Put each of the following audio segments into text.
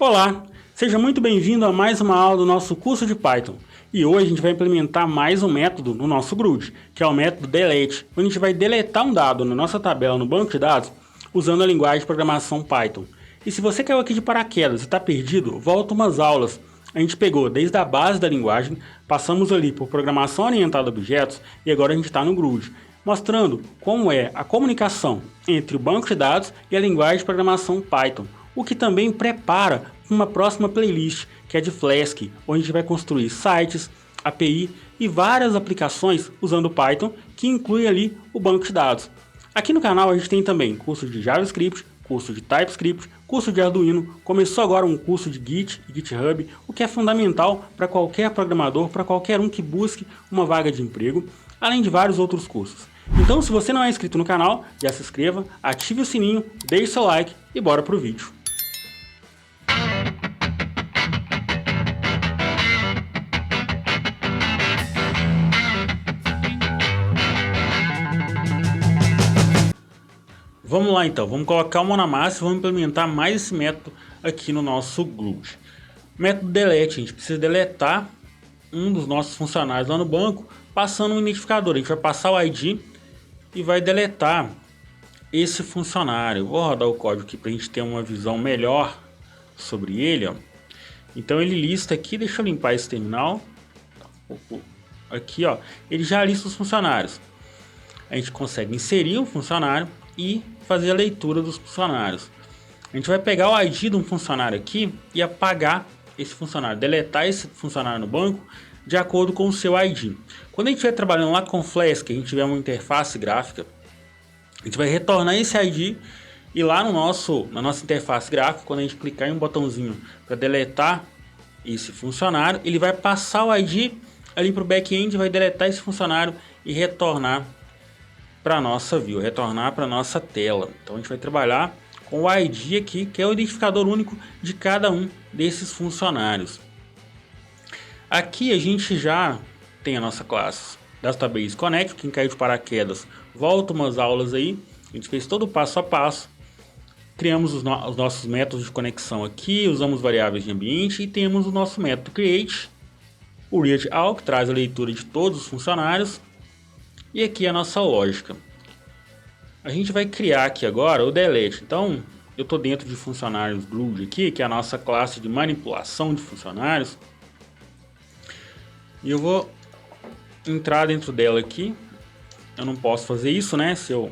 Olá, seja muito bem-vindo a mais uma aula do nosso curso de Python. E hoje a gente vai implementar mais um método no nosso GRUD, que é o método delete, onde a gente vai deletar um dado na nossa tabela no banco de dados usando a linguagem de programação Python. E se você caiu aqui de paraquedas e está perdido, volta umas aulas. A gente pegou desde a base da linguagem, passamos ali por programação orientada a objetos e agora a gente está no GRUD, mostrando como é a comunicação entre o banco de dados e a linguagem de programação Python, o que também prepara uma próxima playlist, que é de Flask, onde a gente vai construir sites, API e várias aplicações usando Python, que inclui ali o banco de dados. Aqui no canal a gente tem também curso de JavaScript, curso de TypeScript, curso de Arduino, começou agora um curso de Git e GitHub, o que é fundamental para qualquer programador, para qualquer um que busque uma vaga de emprego, além de vários outros cursos. Então, se você não é inscrito no canal, já se inscreva, ative o sininho, deixe seu like e bora pro vídeo. Vamos lá então, vamos colocar o mão na massa e vamos implementar mais esse método aqui no nosso GRUD. Método delete, a gente precisa deletar um dos nossos funcionários lá no banco, passando um identificador. A gente vai passar o ID e vai deletar esse funcionário. Vou rodar o código aqui para a gente ter uma visão melhor sobre ele. Ó. Então ele lista aqui, deixa eu limpar esse terminal. Aqui, ó, ele já lista os funcionários. A gente consegue inserir um funcionário e fazer a leitura dos funcionários. A gente vai pegar o ID de um funcionário aqui e apagar esse funcionário, deletar esse funcionário no banco de acordo com o seu ID. Quando a gente estiver trabalhando lá com Flask, a gente tiver uma interface gráfica, a gente vai retornar esse ID e lá na nossa interface gráfica, quando a gente clicar em um botãozinho para deletar esse funcionário, ele vai passar o ID ali para o back-end, vai deletar esse funcionário e retornar para a nossa view, retornar para a nossa tela. Então a gente vai trabalhar com o ID aqui, que é o identificador único de cada um desses funcionários. Aqui a gente já tem a nossa classe Database Connect. Quem caiu de paraquedas, volta umas aulas aí. A gente fez todo o passo a passo. Criamos os nossos métodos de conexão aqui, usamos variáveis de ambiente e temos o nosso método create, o read all, que traz a leitura de todos os funcionários. E aqui a nossa lógica. A gente vai criar aqui agora o delete. Então, eu estou dentro de funcionários GRUD aqui, que é a nossa classe de manipulação de funcionários. E eu vou entrar dentro dela aqui. Eu não posso fazer isso, né? Se eu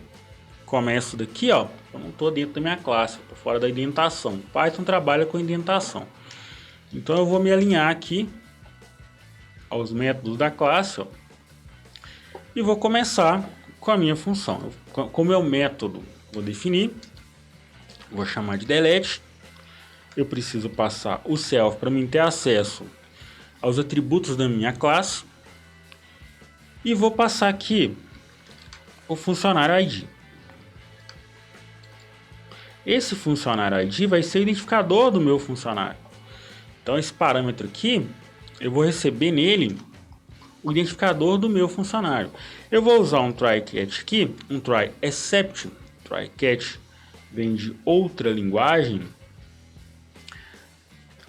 começo daqui, ó, eu não estou dentro da minha classe, estou fora da indentação. Python trabalha com indentação. Então eu vou me alinhar aqui aos métodos da classe, ó. E vou começar com a minha função. Com o meu método, vou definir, vou chamar de delete. Eu preciso passar o self para mim ter acesso aos atributos da minha classe. E vou passar aqui o funcionário ID. Esse funcionário ID vai ser o identificador do meu funcionário. Então esse parâmetro aqui, eu vou receber nele o identificador do meu funcionário. Eu vou usar um try-catch aqui, um try-except. Try-catch vem de outra linguagem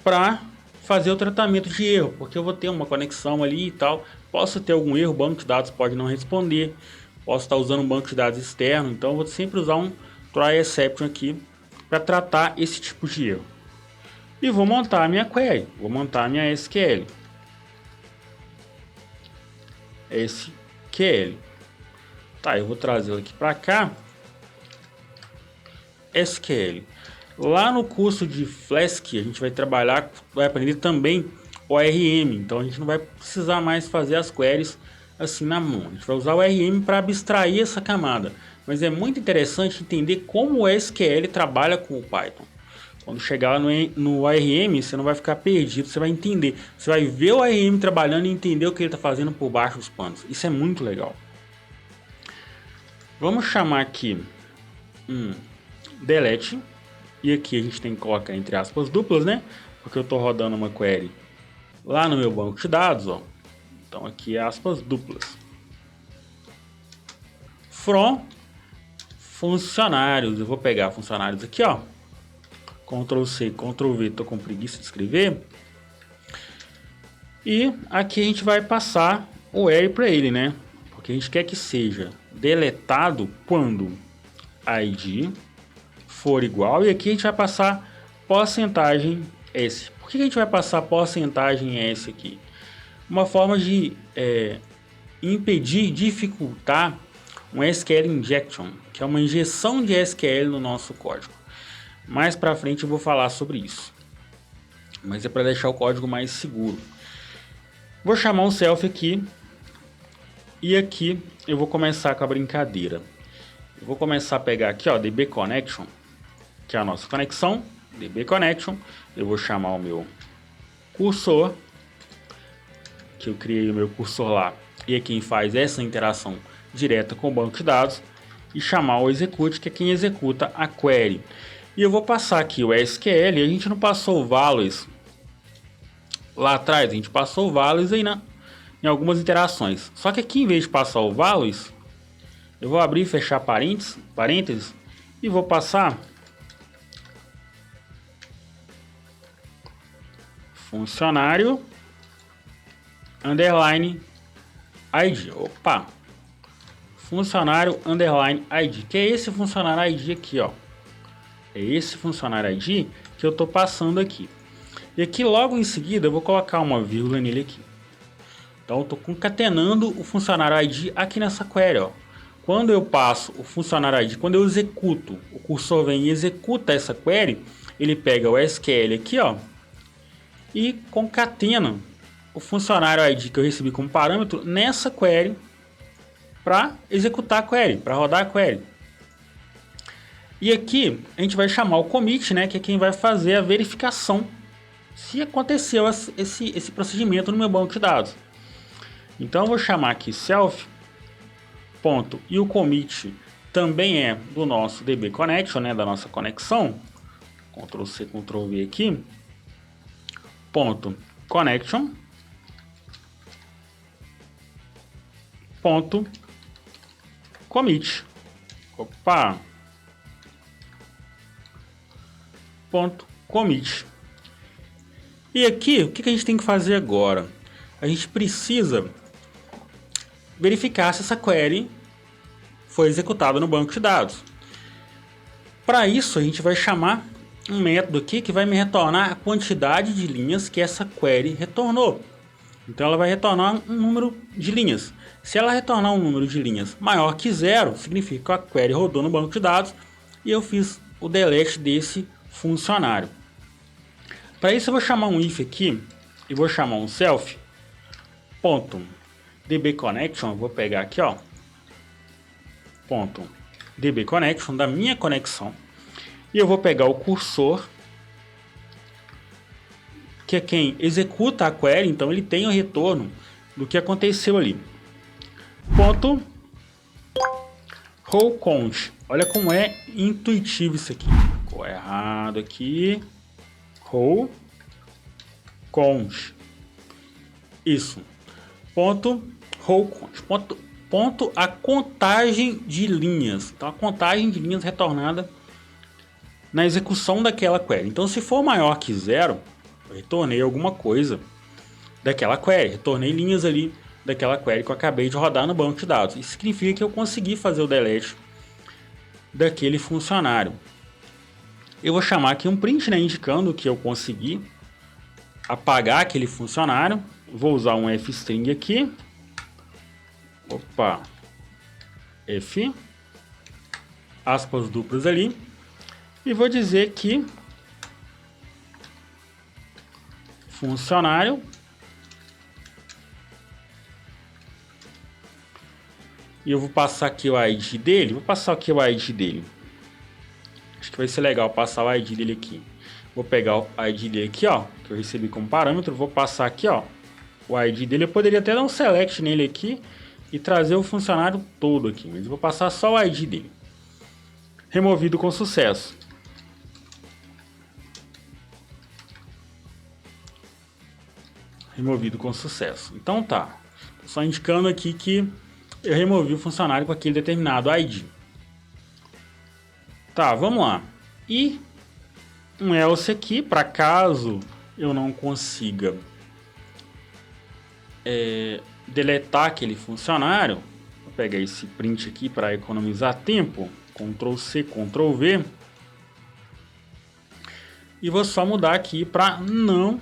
para fazer o tratamento de erro, porque eu vou ter uma conexão ali e tal. Posso ter algum erro, o banco de dados pode não responder, posso estar usando um banco de dados externo, então eu vou sempre usar um try-exception aqui para tratar esse tipo de erro. E vou montar a minha query, vou montar a minha SQL. SQL. Tá, eu vou trazer aqui para cá. SQL. Lá no curso de Flask a gente vai trabalhar, vai aprender também ORM. Então a gente não vai precisar mais fazer as queries assim na mão. A gente vai usar o ORM para abstrair essa camada. Mas é muito interessante entender como o SQL trabalha com o Python. Quando chegar no ORM, você não vai ficar perdido, você vai entender. Você vai ver o ORM trabalhando e entender o que ele está fazendo por baixo dos panos. Isso é muito legal. Vamos chamar aqui delete. E aqui a gente tem que colocar entre aspas duplas, né? Porque eu estou rodando uma query lá no meu banco de dados, ó. Então aqui é aspas duplas. From funcionários. Eu vou pegar funcionários aqui, ó. Ctrl C, Ctrl V, tô com preguiça de escrever. E aqui a gente vai passar o where para ele, né? Porque a gente quer que seja deletado quando id for igual. E aqui a gente vai passar porcentagem S. Por que a gente vai passar porcentagem S aqui? Uma forma de impedir, dificultar um SQL injection, que é uma injeção de SQL no nosso código. Mais para frente eu vou falar sobre isso. Mas é para deixar o código mais seguro. Vou chamar um self aqui. E aqui eu vou começar com a brincadeira. Eu vou começar a pegar aqui, ó, DB Connection, que é a nossa conexão. DB Connection. Eu vou chamar o meu cursor, que eu criei o meu cursor lá. E é quem faz essa interação direta com o banco de dados. E chamar o execute, que é quem executa a query. E eu vou passar aqui o SQL. A gente não passou o values lá atrás. A gente passou o values aí em algumas interações. Só que aqui, em vez de passar o values, eu vou abrir e fechar parênteses e vou passar funcionário underline id. Opa! Funcionário underline id, que é esse funcionário id aqui, ó. É esse funcionário id que eu tô passando aqui. E aqui logo em seguida eu vou colocar uma vírgula nele aqui. Então eu tô concatenando o funcionário id aqui nessa query, ó. Quando eu passo o funcionário id, quando eu executo, o cursor vem e executa essa query, ele pega o SQL aqui, ó, e concatena o funcionário id que eu recebi como parâmetro nessa query para executar a query, para rodar a query. E aqui a gente vai chamar o commit, né, que é quem vai fazer a verificação se aconteceu esse procedimento no meu banco de dados. Então eu vou chamar aqui self ponto, e o commit também é do nosso DB Connection, né, da nossa conexão. Ctrl C, Ctrl V aqui. Ponto connection. Ponto commit. Opa. Ponto commit. E aqui, o que a gente tem que fazer agora? A gente precisa verificar se essa query foi executada no banco de dados. Para isso, a gente vai chamar um método aqui que vai me retornar a quantidade de linhas que essa query retornou. Então ela vai retornar um número de linhas. Se ela retornar um número de linhas maior que 0, significa que a query rodou no banco de dados e eu fiz o delete desse funcionário. Para isso eu vou chamar um if aqui e vou chamar um self ponto DB Connection. Vou pegar aqui, ó, ponto DB Connection da minha conexão, e eu vou pegar o cursor, que é quem executa a query, então ele tem o retorno do que aconteceu ali. Ponto row count. Olha como é intuitivo isso aqui. Ficou errado aqui. Row count. Isso. Ponto row count. Ponto a contagem de linhas. Então a contagem de linhas retornada na execução daquela query. Então se for maior que 0, eu retornei alguma coisa daquela query. Retornei linhas ali daquela query que eu acabei de rodar no banco de dados. Isso significa que eu consegui fazer o delete daquele funcionário. Eu vou chamar aqui um print, né, indicando que eu consegui apagar aquele funcionário. Vou usar um fstring aqui. Opa. F. Aspas duplas ali. E vou dizer que funcionário e eu vou passar aqui o ID dele. Vou passar aqui o ID dele. Acho que vai ser legal passar o ID dele aqui. Vou pegar o ID dele aqui, ó, que eu recebi como parâmetro. Vou passar aqui, ó, o ID dele. Eu poderia até dar um select nele aqui e trazer o funcionário todo aqui, mas eu vou passar só o ID dele. Removido com sucesso. Removido com sucesso. Então tá. Só indicando aqui que eu removi o funcionário com aquele determinado ID. Tá, vamos lá. E um else aqui, para caso eu não consiga deletar aquele funcionário. Vou pegar esse print aqui para economizar tempo, Ctrl C, Ctrl V, e vou só mudar aqui para não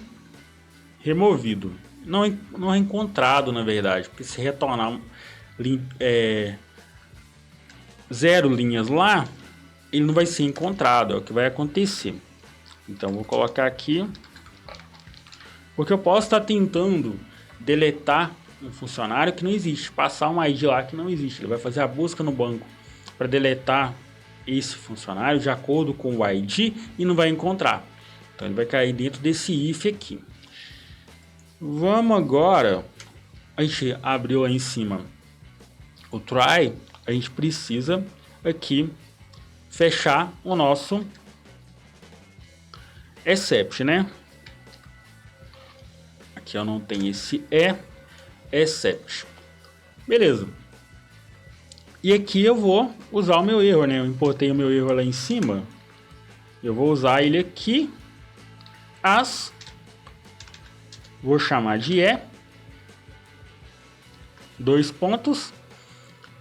removido, não encontrado, na verdade, porque se retornar 0 linhas lá, ele não vai ser encontrado, é o que vai acontecer. Então vou colocar aqui, porque eu posso estar tentando deletar um funcionário que não existe, passar um ID lá que não existe. Ele vai fazer a busca no banco para deletar esse funcionário de acordo com o ID e não vai encontrar. Então ele vai cair dentro desse if aqui. Vamos agora, a gente abriu aí em cima o try, a gente precisa aqui fechar o nosso except, né? Aqui eu não tenho esse except. Beleza. E aqui eu vou usar o meu erro, né? Eu importei o meu erro lá em cima. Eu vou usar ele aqui. Vou chamar de dois pontos.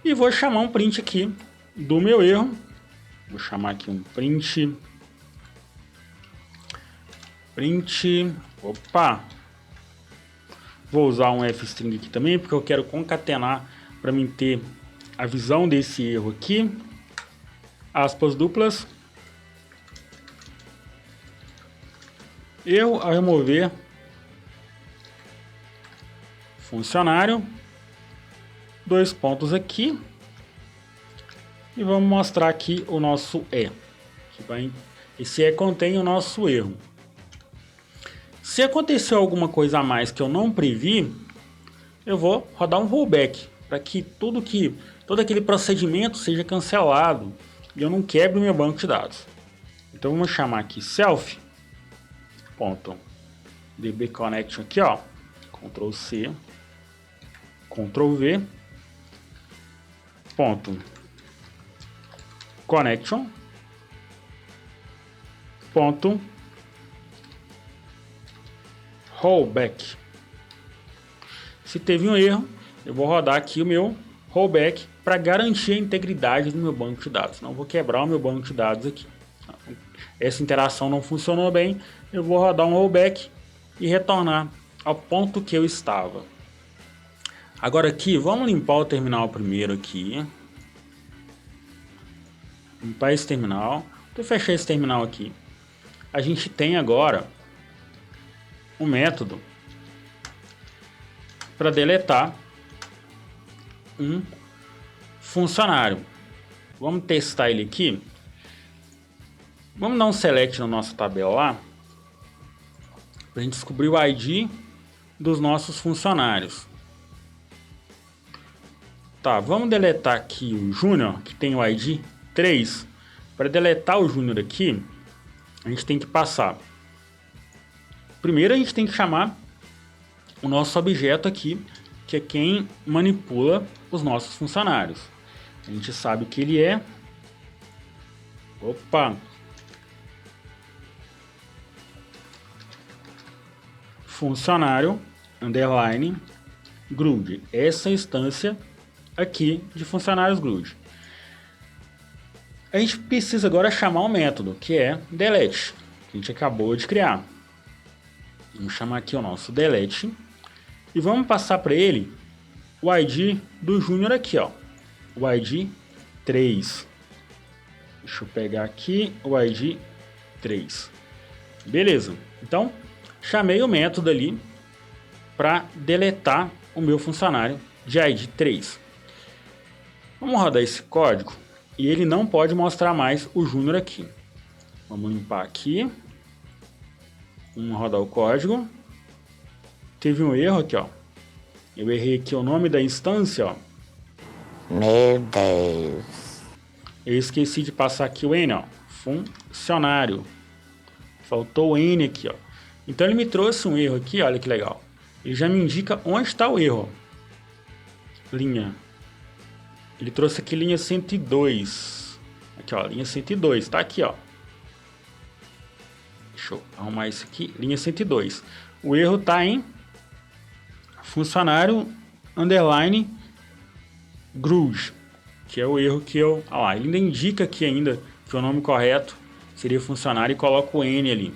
E vou chamar um print aqui do meu erro. Vou chamar aqui um print. Opa! Vou usar um f-string aqui também, porque eu quero concatenar para mim ter a visão desse erro aqui. Aspas duplas. Erro ao remover funcionário. Dois pontos aqui. E vamos mostrar aqui o nosso esse contém o nosso erro. Se aconteceu alguma coisa a mais que eu não previ, eu vou rodar um rollback para que todo aquele procedimento seja cancelado e eu não quebre o meu banco de dados. Então vamos chamar aqui self.dbConnection aqui, ó, Ctrl C, Ctrl V, connection, rollback. Se teve um erro, eu vou rodar aqui o meu rollback para garantir a integridade do meu banco de dados. Não vou quebrar o meu banco de dados aqui. Essa interação não funcionou bem, eu vou rodar um rollback e retornar ao ponto que eu estava. Agora aqui, vamos limpar o terminal primeiro aqui. Limpar esse terminal. Vou fechar esse terminal aqui. A gente tem agora um método para deletar um funcionário. Vamos testar ele aqui. Vamos dar um select na nossa tabela lá para a gente descobrir o ID dos nossos funcionários. Tá, vamos deletar aqui o Júnior, que tem o ID 3. Para deletar o Júnior aqui, a gente tem que passar. Primeiro a gente tem que chamar o nosso objeto aqui, que é quem manipula os nossos funcionários. A gente sabe que ele é... funcionário underline GRUD. Essa instância aqui de funcionários GRUD. A gente precisa agora chamar um método, que é delete, que a gente acabou de criar. Vamos chamar aqui o nosso delete e vamos passar para ele o ID do Júnior aqui, ó, o ID 3. Deixa eu pegar aqui o ID 3. Beleza. Então, chamei o método ali para deletar o meu funcionário de ID 3. Vamos rodar esse código e ele não pode mostrar mais o Júnior aqui. Vamos limpar aqui. Vamos rodar o código. Teve um erro aqui, ó. Eu errei aqui o nome da instância, ó. Meu Deus. Eu esqueci de passar aqui o N, ó. Funcionário. Faltou o N aqui, ó. Então ele me trouxe um erro aqui, olha que legal. Ele já me indica onde está o erro. Linha. Ele trouxe aqui linha 102. Aqui, ó, linha 102, tá aqui, ó. Deixa eu arrumar isso aqui, linha 102. O erro está em funcionário underline grude, que é o erro que eu... Ah lá, ele ainda indica aqui ainda que o nome correto seria funcionário e coloca o N ali.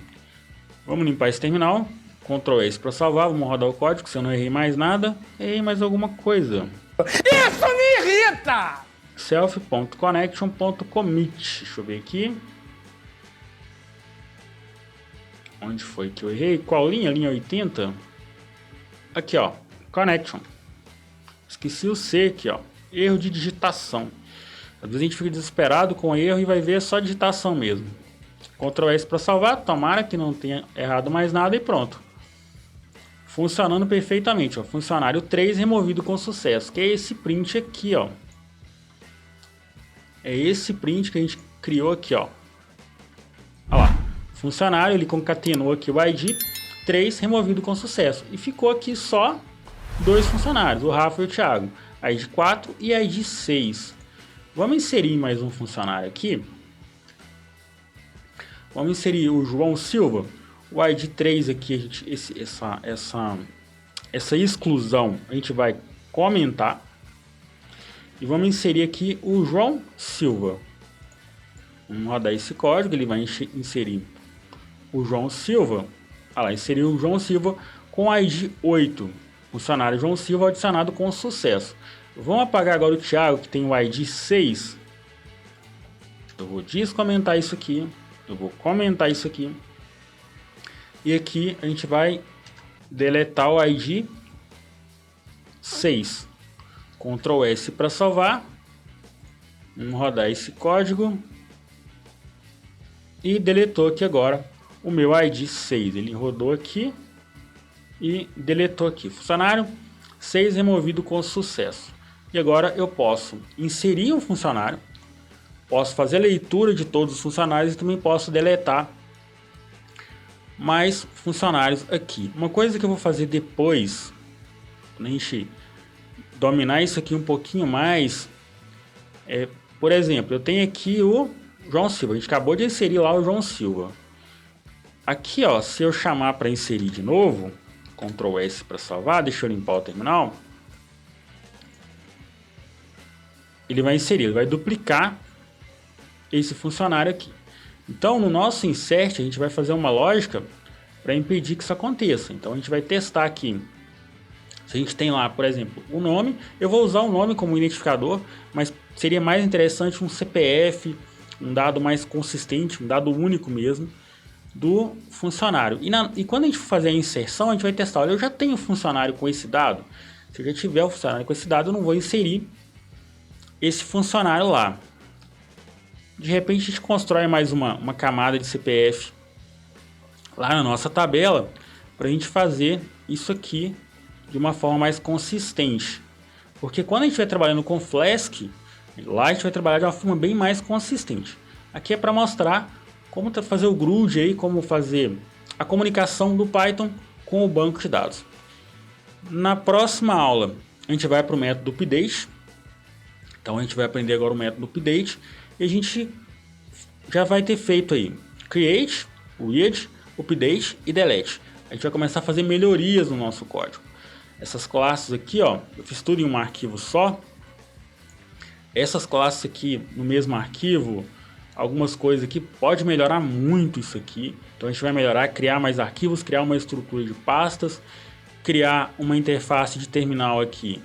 Vamos limpar esse terminal, Ctrl S para salvar, vamos rodar o código, se eu não errei mais nada, errei mais alguma coisa. Isso me irrita! self.connection.commit, deixa eu ver aqui. Onde foi que eu errei? Qual linha? Linha 80? Aqui, ó, connection. Esqueci o C aqui, ó, erro de digitação. Às vezes a gente fica desesperado com erro e vai ver só digitação mesmo. Ctrl S para salvar, tomara que não tenha errado mais nada e pronto. Funcionando perfeitamente, ó. Funcionário 3 removido com sucesso, que é esse print aqui, ó. É esse print que a gente criou aqui, ó. Olha lá, funcionário, ele concatenou aqui o ID 3 removido com sucesso. E ficou aqui só 2 funcionários, o Rafa e o Thiago. ID 4 e ID 6. Vamos inserir mais um funcionário aqui. Vamos inserir o João Silva. O ID 3 aqui, essa exclusão a gente vai comentar. E vamos inserir aqui o João Silva. Vamos rodar esse código, ele vai inserir o João Silva. Olha lá, inseriu o João Silva com ID 8. Funcionário João Silva adicionado com sucesso. Vamos apagar agora o Thiago, que tem o ID 6. Eu vou descomentar isso aqui. Eu vou comentar isso aqui. E aqui a gente vai deletar o ID 6. Ctrl S para salvar. Vamos rodar esse código. E deletou aqui agora o meu ID 6. Ele rodou aqui e deletou aqui. Funcionário 6 removido com sucesso. E agora eu posso inserir um funcionário. Posso fazer a leitura de todos os funcionários e também posso deletar mais funcionários aqui. Uma coisa que eu vou fazer depois, quando a gente dominar isso aqui um pouquinho mais, por exemplo, eu tenho aqui o João Silva. A gente acabou de inserir lá o João Silva. Aqui, ó, se eu chamar para inserir de novo, Ctrl S para salvar, deixa eu limpar o terminal. Ele vai inserir, ele vai duplicar esse funcionário aqui. Então, no nosso insert, a gente vai fazer uma lógica para impedir que isso aconteça. Então, a gente vai testar aqui. Se a gente tem lá, por exemplo, o nome, eu vou usar o nome como identificador, mas seria mais interessante um CPF, um dado mais consistente, um dado único mesmo, do funcionário. E quando a gente for fazer a inserção, a gente vai testar. Olha, eu já tenho funcionário com esse dado. Se eu já tiver o funcionário com esse dado, eu não vou inserir esse funcionário lá. De repente a gente constrói mais uma camada de CPF lá na nossa tabela para a gente fazer isso aqui de uma forma mais consistente. Porque quando a gente vai trabalhando com Flask, lá a gente vai trabalhar de uma forma bem mais consistente. Aqui é para mostrar como fazer o GRUD aí, como fazer a comunicação do Python com o banco de dados. Na próxima aula a gente vai para o método update. Então a gente vai aprender agora o método update e a gente já vai ter feito aí create, weird, update e delete. A gente vai começar a fazer melhorias no nosso código. Essas classes aqui, ó, eu fiz tudo em um arquivo só. Essas classes aqui no mesmo arquivo, algumas coisas aqui pode melhorar muito isso aqui. Então a gente vai melhorar, criar mais arquivos, criar uma estrutura de pastas, criar uma interface de terminal aqui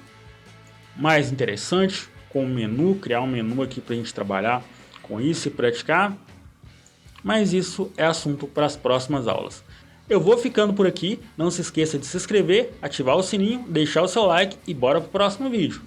mais interessante, com o menu, criar um menu aqui para a gente trabalhar com isso e praticar. Mas isso é assunto para as próximas aulas. Eu vou ficando por aqui, não se esqueça de se inscrever, ativar o sininho, deixar o seu like e bora pro próximo vídeo.